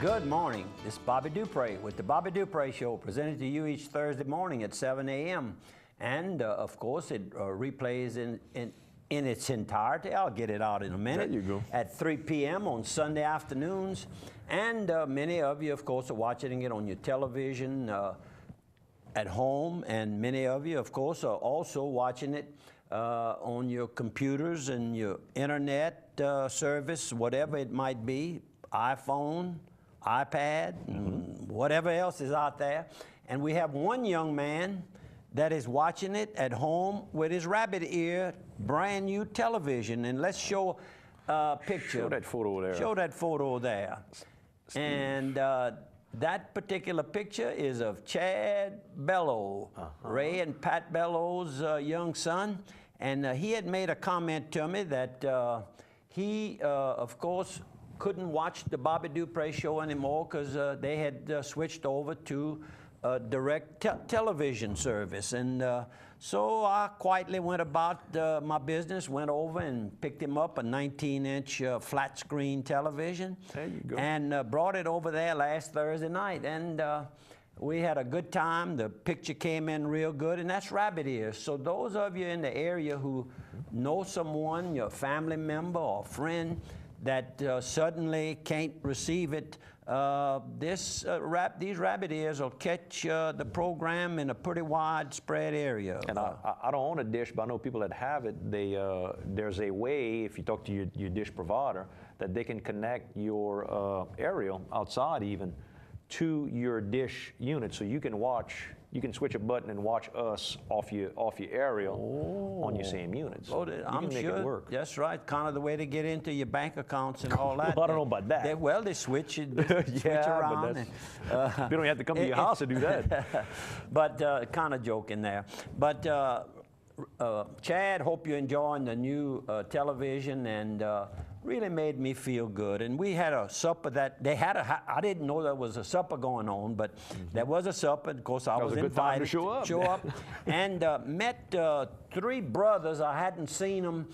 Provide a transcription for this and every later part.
Good morning. This is Bobby Dupre with the Bobby Dupre Show, presented to you each Thursday morning at 7 a.m. And, of course, it replays in its entirety. I'll get it out in a minute. There you go. At 3 p.m. on Sunday afternoons. And many of you, of course, are watching it on your television at home. And many of you, of course, are also watching it on your computers and your internet service, whatever it might be, iPhone, iPad, whatever else is out there. And we have one young man that is watching it at home with his rabbit ear, brand new television. And let's show a picture. Show that photo there. Show that photo there. Steve. And that particular picture is of Chad Bello, Ray and Pat Bello's young son. And he had made a comment to me that he, of course, couldn't watch the Bobby Dupre Show anymore because they had switched over to direct television service. And so I quietly went about my business, went over and picked him up a 19-inch flat screen television. There you go. And brought it over there last Thursday night. And we had a good time. The picture came in real good, and that's rabbit ears. So those of you in the area who know someone, your family member or friend, that suddenly can't receive it, these rabbit ears will catch the program in a pretty widespread area. And I don't own a dish, but I know people that have it. There's a way, if you talk to your dish provider, that they can connect your aerial outside even to your dish unit, so you can watch. You can switch a button and watch us off your aerial on your same units. Oh, I'm make sure it work. That's right. Kind of the way to get into your bank accounts and all that. Well, I don't know about that. They switch it, switch yeah, around. But we don't have to come to your house to do that. But kind of joking there. But Chad, hope you're enjoying the new television, and really made me feel good. And we had a supper that they had I didn't know there was a supper going on, but there was a supper. Of course, I was a good invited time to show up. And met three brothers. I hadn't seen them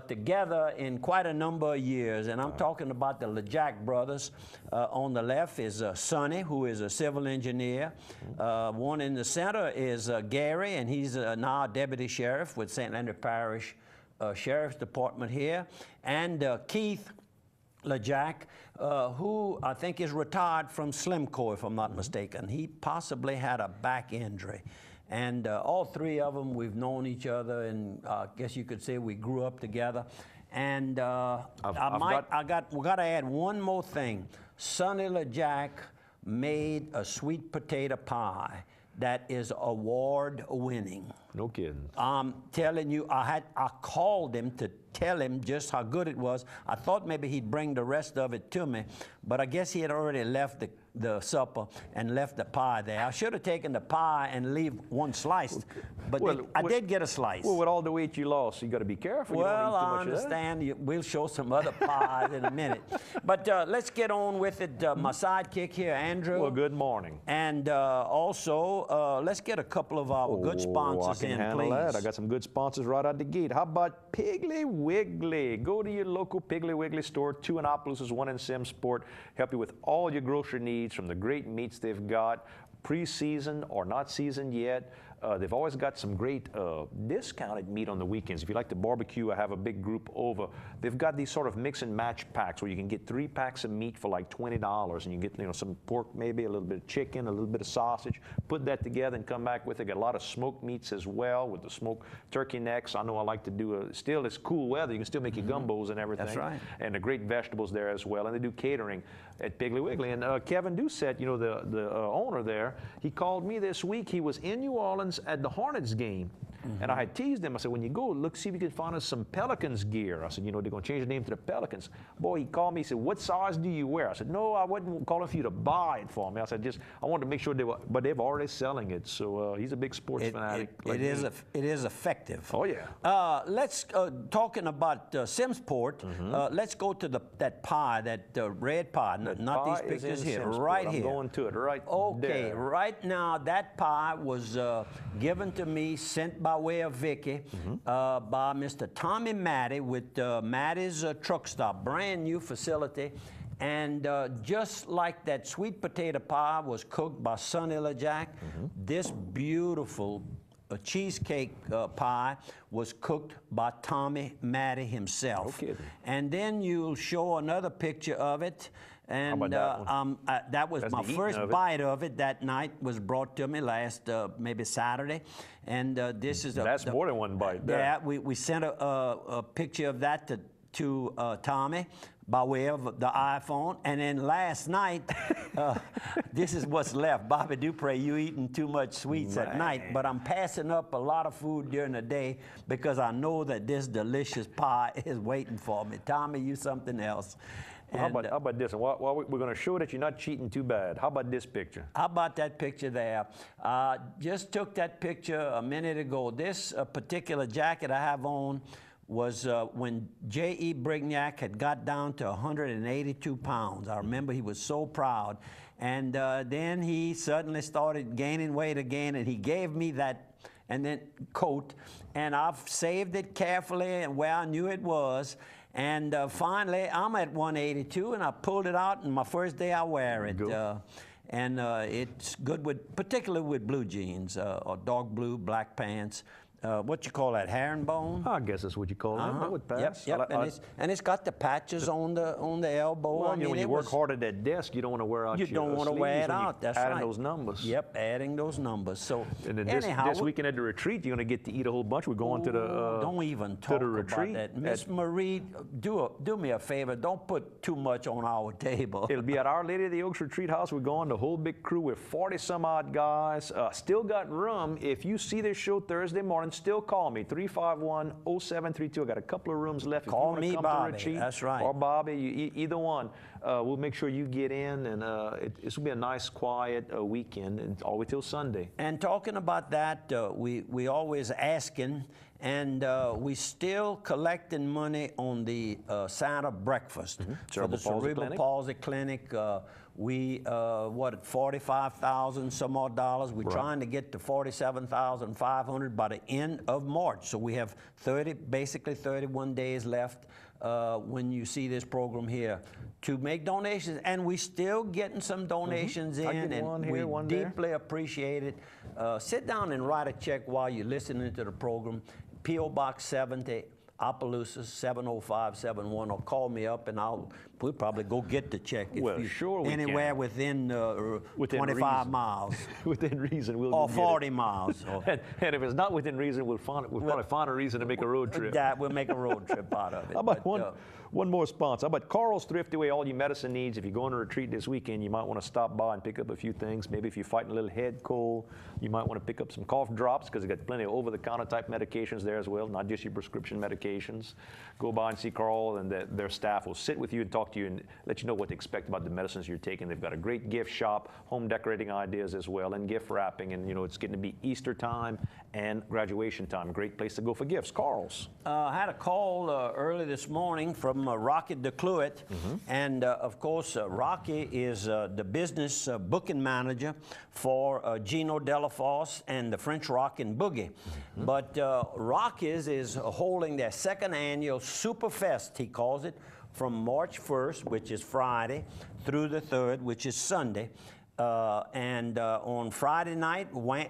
together in quite a number of years. And I'm talking about the LeJack brothers. On the left is Sonny, who is a civil engineer. One in the center is Gary, and he's now deputy sheriff with St. Leonard Parish Sheriff's Department here, and Keith LeJack, who I think is retired from Slimco, if I'm not mistaken. He possibly had a back injury. And all three of them, we've known each other, and I guess you could say we grew up together. And we got to add one more thing. Sonny LeJack made a sweet potato pie that is award-winning. No kidding. I'm telling you, I called him to tell him just how good it was. I thought maybe he'd bring the rest of it to me, but I guess he had already left the supper and left the pie there. I should have taken the pie and leave one sliced, but I did get a slice. Well, with all the weight you lost, you got to be careful. Well, you don't eat too I much understand. We'll show some other pies in a minute. But let's get on with it. My sidekick here, Andrew. Well, good morning. And also, let's get a couple of our good sponsors in, please. That. I got some good sponsors right out the gate. How about Piggly Wiggly? Go to your local Piggly Wiggly store, 2 in Annapolis, 1 in Simsport. Help you with all your grocery needs, from the great meats they've got, pre-seasoned or not seasoned yet. They've always got some great discounted meat on the weekends. If you like to barbecue, I have a big group over. They've got these sort of mix and match packs where you can get 3 packs of meat for like $20, and you get some pork, maybe a little bit of chicken, a little bit of sausage. Put that together and come back with it. Got a lot of smoked meats as well with the smoked turkey necks. I know I like to do still it's cool weather. You can still make your gumbos and everything. That's right. And the great vegetables there as well. And they do catering at Piggly Wiggly. And Kevin Doucette, the owner there, he called me this week. He was in New Orleans at the Hornets game. And I had teased him. I said, when you go, look, see if you can find us some Pelicans gear. I said, they're going to change the name to the Pelicans. Boy, he called me. He said, what size do you wear? I said, no, I wasn't calling for you to buy it for me. I said, I wanted to make sure but they're already selling it. So he's a big sports fanatic. It is effective. Oh, yeah. Let's, talking about Simsport, let's go to that pie, that red pie, not these pictures here, right here. I'm going to it right Okay, there. right now, that pie was given to me, sent by way of Vicky, by Mr. Tommy Matty with Matty's Truck Stop, brand new facility. And just like that sweet potato pie was cooked by Sonny LeJack, this beautiful cheesecake pie was cooked by Tommy Matty himself. No kidding. And then you'll show another picture of it. And How about that one? that was That's my the eating first of it. bite of it that night, was brought to me last maybe Saturday. And this is That's more than one bite there. Yeah, we sent a picture of that to Tommy by way of the iPhone. And then last night, this is what's left. Bobby Dupre, you eating too much sweets at night, but I'm passing up a lot of food during the day because I know that this delicious pie is waiting for me. Tommy, you something else. Well, how about this? And while we're going to show that you're not cheating too bad. How about this picture? How about that picture there? Just took that picture a minute ago. This particular jacket I have on was when J.E. Brignac had got down to 182 pounds. I remember he was so proud. And then he suddenly started gaining weight again, and he gave me that and then coat, and I've saved it carefully and where I knew it was. And finally, I'm at 182, and I pulled it out, and my first day I wear it. And it's good with, particularly with blue jeans, or dark blue, black pants. What you call that, herringbone? I guess that's what you call it. That would pass. Yep. And it's got the patches on the elbow. Well, I mean, when you work hard at that desk, you don't want to wear out your You don't want to wear it out. That's right. Adding those numbers. Yep, adding those numbers. So And then anyhow, this weekend at the retreat, you're going to get to eat a whole bunch. We're going to the don't even talk the about retreat that. Miss Marie, do me a favor. Don't put too much on our table. It'll be at Our Lady of the Oaks Retreat House. We're going, the whole big crew with 40 some odd guys. Still got room. If you see this show Thursday morning, still call me. 351-0732. I got a couple of rooms left. Call if you me, come Bobby. To retreat, That's right. Or Bobby, either one. We'll make sure you get in, and this will be a nice, quiet weekend, and all the way till Sunday. And talking about that, we always asking, and we still collecting money on the Santa breakfast for the Cerebral Palsy Clinic. We what, 45,000 some odd dollars. We're trying to get to 47,500 by the end of March. So we have basically 31 days left when you see this program here to make donations, and we still getting some donations in, and we deeply appreciate it. Sit down and write a check while you're listening to the program. P.O. Box 70, Opelousas 70571, or call me up and we'll probably go get the check. Well, sure we anywhere can. within 25 reason. miles. Within reason, we'll or go 40 get it. miles. And if it's not within reason, we'll probably find a reason to make a road trip. We'll make a road trip out of it. How about one more sponsor? How about Carl's Thrifty Way, all your medicine needs? If you're going to retreat this weekend, you might want to stop by and pick up a few things. Maybe if you're fighting a little head cold, you might want to pick up some cough drops, because they've got plenty of over-the-counter type medications there as well, not just your prescription medications. Go by and see Carl, and their staff will sit with you and talk to you and let you know what to expect about the medicines you're taking. They've got a great gift shop, home decorating ideas as well, and gift wrapping. And it's getting to be Easter time and graduation time. Great place to go for gifts. Carl's. I had a call early this morning from Rocky DeCluet, and of course Rocky is the business booking manager for Gino Delafosse and the French Rockin' Boogie. But Rocky's is holding their second annual Superfest, he calls it, from March 1st, which is Friday, through the 3rd, which is Sunday. And on Friday night, Wayne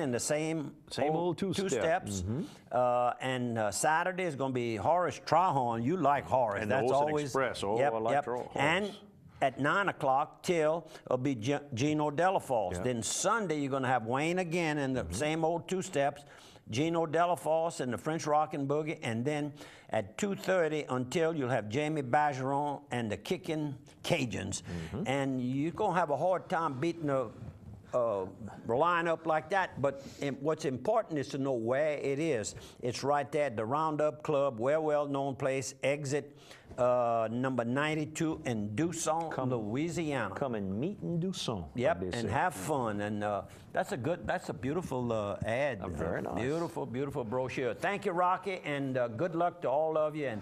and the same old two-steps. And Saturday is going to be Horace Trahorn. You like Horace. And that's the Olsen always Express. I like Horace. And at 9 o'clock till will be Gino Delafosse. Then Sunday you're going to have Wayne again and the same old two-steps, Gino Delafosse and the French Rockin' Boogie, and then at 2:30 until you'll have Jamie Bergeron and the Kickin' Cajuns. And you're going to have a hard time beating a lineup like that, but what's important is to know where it is. It's right there at the Roundup Club, well-known place, exit number 92 in Dusson, Louisiana. Come and meet in Dusson. Yep, and have fun. And that's a beautiful ad. Very nice. Beautiful, beautiful brochure. Thank you, Rocky, and good luck to all of you. And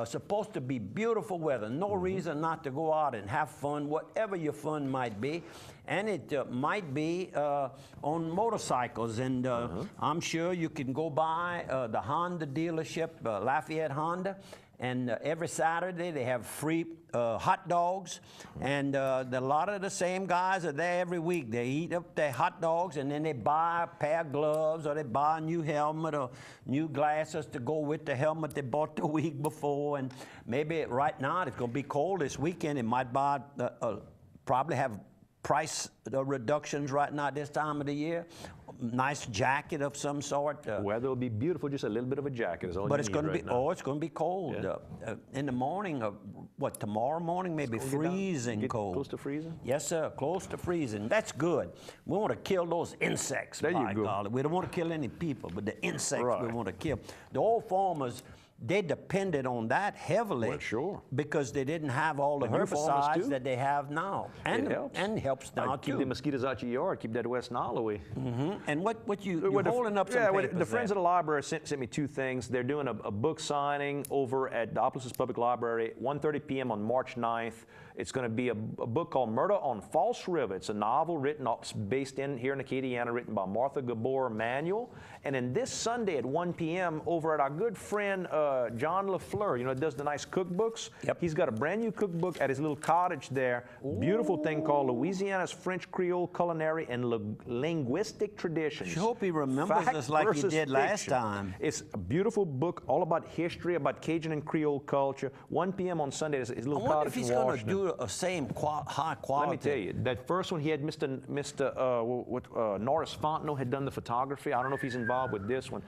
supposed to be beautiful weather. No reason not to go out and have fun, whatever your fun might be. And it might be on motorcycles. And I'm sure you can go by the Honda dealership, Lafayette Honda, And every Saturday they have free hot dogs, and a lot of the same guys are there every week. They eat up their hot dogs, and then they buy a pair of gloves, or they buy a new helmet or new glasses to go with the helmet they bought the week before. And maybe right now it's going to be cold this weekend. It might buy probably have price reductions right now at this time of the year. Nice jacket of some sort. Weather will be beautiful, just a little bit of a jacket is all but you it's need going to right be, now. it's going to be cold. Yeah. In the morning, what, tomorrow morning, maybe freezing Get cold. close to freezing? Yes, sir, close to freezing. That's good. We want to kill those insects, There by you go. golly. We don't want to kill any people, but the insects we Right. want to kill. The old farmers, they depended on that heavily. Well, sure. Because they didn't have all the new farmers, herbicides too. that they have now. It helps. And helps now, Keep too. the mosquitoes out your yard, keep that West Nile away. And what you're Well, holding up some papers the friends there. of the library sent me two things. They're doing a book signing over at the Opelousas Public Library, 1:30 p.m. on March 9th. It's going to be a book called Murder on False River. It's a novel based here in Acadiana, written by Martha Gabor Manuel. And then this Sunday at 1 p.m. over at our good friend John LaFleur, does the nice cookbooks. Yep. He's got a brand new cookbook at his little cottage there. Beautiful thing called Louisiana's French Creole Culinary and Linguistic Traditions. I hope he remembers Fact us like he versus did last fiction. time. It's a beautiful book all about history, about Cajun and Creole culture. 1 p.m. on Sunday at his I little wonder cottage if he's in going to Washington. do a same high quality. Let me tell you, that first one he had Mr. Norris Fontenot had done the photography. I don't know if he's involved with this one.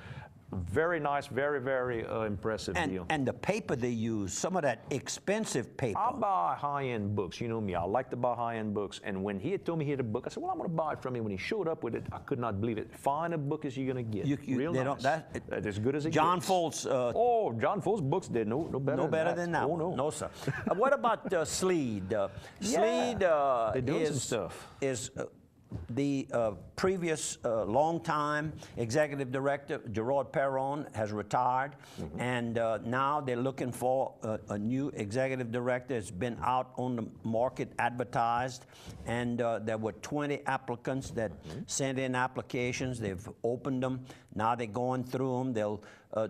Very nice, very, very impressive deal. And the paper they use, some of that expensive paper. I buy high-end books. You know me. I like to buy high-end books. And when he had told me he had a book, I said, well, I'm going to buy it from him. When he showed up with it, I could not believe it. Fine a book as you're going to get. Real they nice. That's as good as it John gets. Foltz. John Foltz books did no better No better than that. Oh, one. no. No, sir. What about Sleed? Sleed They're doing some stuff. is the previous longtime executive director, Gerard Perron, has retired, and now they're looking for a new executive director. It's been out on the market, advertised, and there were 20 applicants that sent in applications. They've opened them. Now they're going through them. They'll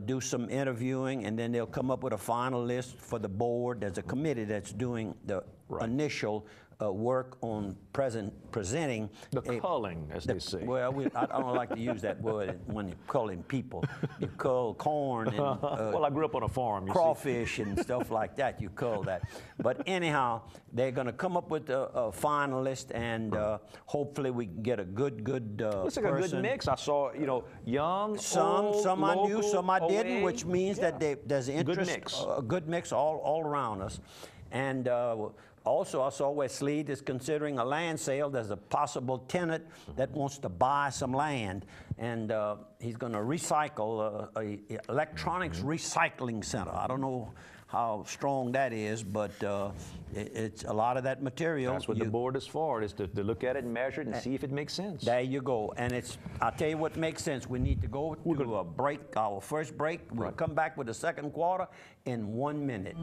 do some interviewing, and then they'll come up with a final list for the board. There's a committee that's doing the initial work on presenting The culling, as they say. Well, I don't like to use that word when you're culling people. You cull corn and well, I grew up on a farm. You crawfish and stuff like that. You cull that. But anyhow, they're going to come up with a finalist, and hopefully we can get a good Looks like a good person. mix. I saw, young, Some old, I knew, local, some I didn't, away. which means that there's interest, mix. a good mix all around us. And also, I saw where Sleed is considering a land sale. There's a possible tenant that wants to buy some land, and he's going to recycle a electronics recycling center. I don't know how strong that is, but it's a lot of that material. That's what the board is for, is to look at it and measure it and see if it makes sense. There you go. And I'll tell you what makes sense. We need to go to a break, our first break. We'll come back with the second quarter in 1 minute.